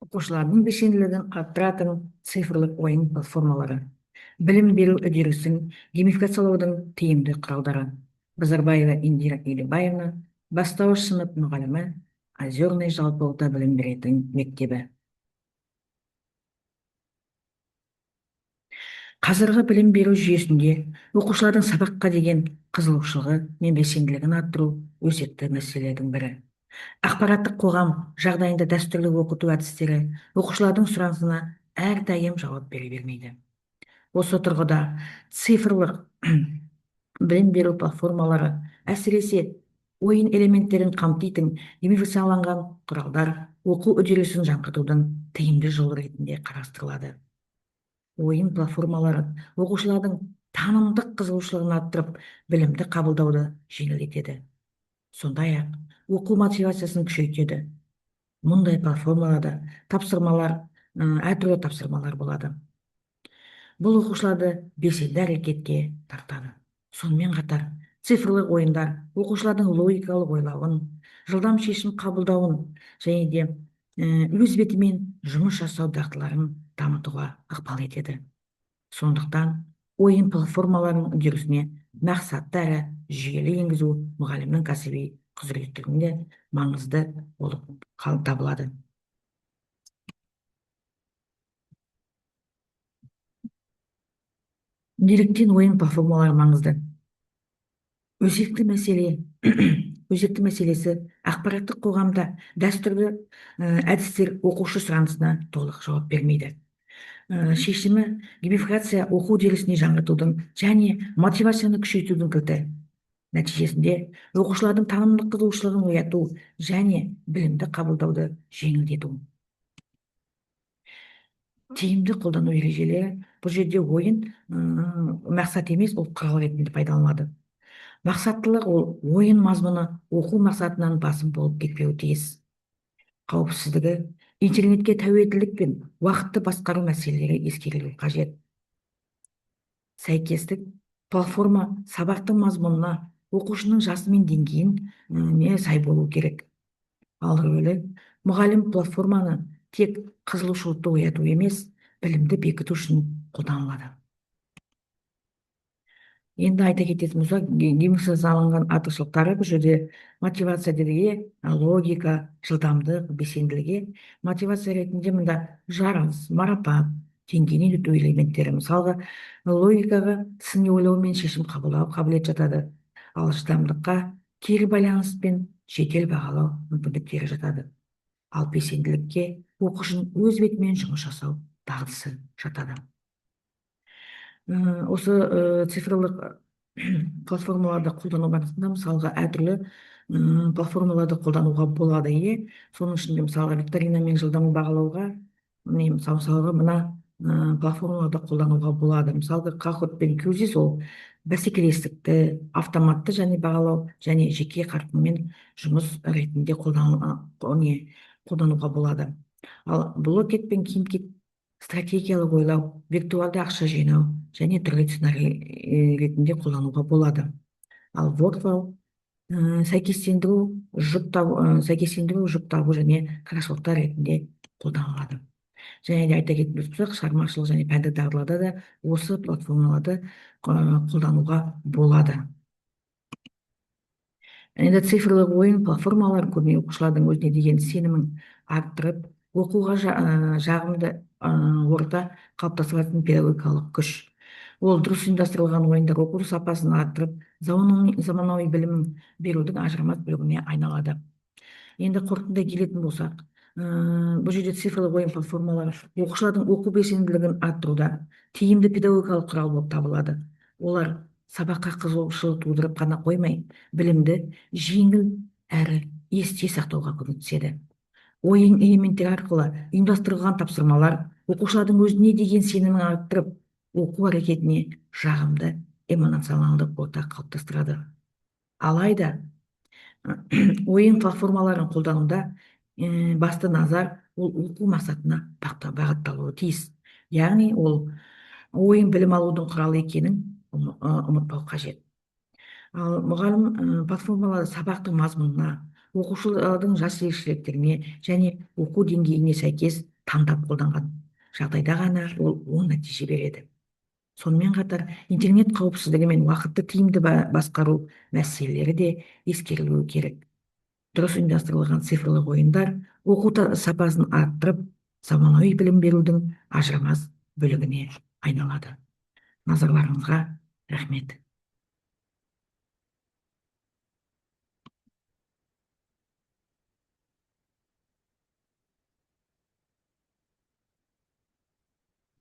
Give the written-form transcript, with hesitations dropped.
Оқушылардың белсенділігін арттыратын цифрлық ойын платформалары, білім беру үдерісін геймификациялаудың тиімді құралдары. Базарбаева Индира Елебаевна, бастауыш сынып мұғалімі, Озерный жалпы орта білім беретін мектебі. Қазіргі білім беру жүйесінде оқушылардың сабаққа деген қызығушылығы мен белсенділігін арттыру өзекті мәселелердің бірі. Ақпараттық қоғам жағдайында дәстүрлі оқыту әдістері оқушылардың сұранысына әрдайым жауап бере бермейді. Осы тұрғыда цифрлық білім беру платформалары, әсіресе ойын элементтерін қамтитын геймификацияланған құралдар оқу үдерісін жаңғыртудың тиімді жолы ретінде қарастырылады. Ойын платформалары оқушылардың танымдық қызығушылығын арттырып, білімді қабылдауды жеңілдетеді. Сондай-ақ оқу мотивациясын күшейтеді. Мұндай платформаларда әртүрлі тапсырмалар болады. Бұл оқушыларды белсенді әрекетке тартады. Сонымен қатар цифрлық ойындар оқушылардың логикалық ойлауын, жылдам шешім қабылдауын және де өз бетімен жұмыс жасау дағдыларын дамытуға ықпал етеді. Сондықтан ойын платформаларының үдерісіне мақсатты әрі жүйелі енгізу мұғалімнің кәсіби құзыреттілігінде маңызды болып табылады. Неліктен ойын платформалары маңызды? Өзекті мәселесі ақпараттық қоғамда дәстүрлі әдістер оқушы сұранысына толық жауап бермейді. Шешімі геймификация оқу үдерісіне жаңғыртудың және мотивацияны күшейтудің кілті. Нәтижесінде оқушылардың танымдық қызығушылығын ояту және білімді қабылдауды жеңілдету. Тиімді қолдану ережелері. Бұл жерде ойын мақсат емес, ол құрал ретінде пайдаланылады. Мақсаттылық ол ойын мазмұны оқу мақсатынан басым болып кетпеуі тиіс. Қауіпсіздігі, интернетке тәуелділік пен уақытты басқару мәселелері ескерілуі қажет. Сәйкестік, платформа сабақтың мазмұнына, оқушының жасы мен деңгейіне сай болу керек. Ал рөлі, мұғалім платформаны тек қызығушылықты ояту емес, білімді бекіту үшін қолданылады. Енді айта кететін болсақ, геймификацияланған артықшылықтары бұл жерде мотивация дегенде логика, жылдамдық, белсенділігі. Мотивация ретінде мұнда жарыс, марапат, деңгейінен өту элементтері. Мысалға, логикаға сыни ойлау мен шешім қабылдау қабілет жатады. Ал жылдамдыққа кері байланыс пен жедел бағалау мүмкіндіктері жатады. Ал белсенділікке оқушының өз бетімен жұмыс жасау дағдысы жатады. Осы цифрлық платформаларды қолдану барысында мысалға әртүрлі платформаларды қолдануға болады. Соның ішінде мысалға викторина мен жылдам бағалауға мысалға мына платформаларды қолдануға болады. Мысалға Kahoot пен Quizzes ол бәсекелестікті, автоматты және бағалау және жеке қарқынмен жұмыс ретінде қолдануға болады. Ал блокет пен KimKit стратегиялық ойлау, виртуалды ақша жинау және түрлі сценарий ретінде қолдануға болады. Ал Wordflow сәйкестендіру, жұп табу және кроссвордтар ретінде қолданылады. Және де айта кететін болсақ, шығармашылық және пәндік дағдыларда да осы платформаларды қолдануға болады. Енді цифрлық ойын платформалар көбіне оқушылардың өзіне деген сенімін арттырып, оқуға жағымды орта қалыптастыратын педагогикалық күш. Ол дұрыс ұйымдастырылған ойындар оқу сапасын арттырып, заманауи білім берудің ажырамас бөлігіне айналады. Енді қорытындыға келетін болсақ, бұл жерде цифрлық ойын платформалары оқушылардың оқу белсенділігін арттыруда тиімді педагогикалық құрал болып табылады. Олар сабаққа қызығушылық тудырып қана қоймай, білімді жеңіл әрі есте сақтауға көмектеседі. Ойын элементтері арқылы ұйымдастырылған тапсырмалар оқушылардың өзіне деген сенімін арттырып, оқу әрекетіне жағымды эмоционалдық орта қалыптастырады. Алайда ойын платформаларын қолдануда басты назар ол оқу мақсатына бағытталуы тиіс. Яғни ол ойын білім алудың құралы екенін ұмытпау қажет. Ал мұғалім платформалары сабақтың мазмұнына, оқушылардың жас ерекшеліктеріне және оқу деңгейіне сәйкес таңдап қолданған жағдайда ғана ол оң нәтиже береді. Сонымен қатар интернет қауіпсіздігі мен уақытты тиімді басқару мәселелері де ескерілуі керек. Дұрыс ұйымдастырылған цифрлық ойындар оқу сапасын арттырып, заманауи білім берудің ажырамас бөлігіне айналады. Назарларыңызға рахмет.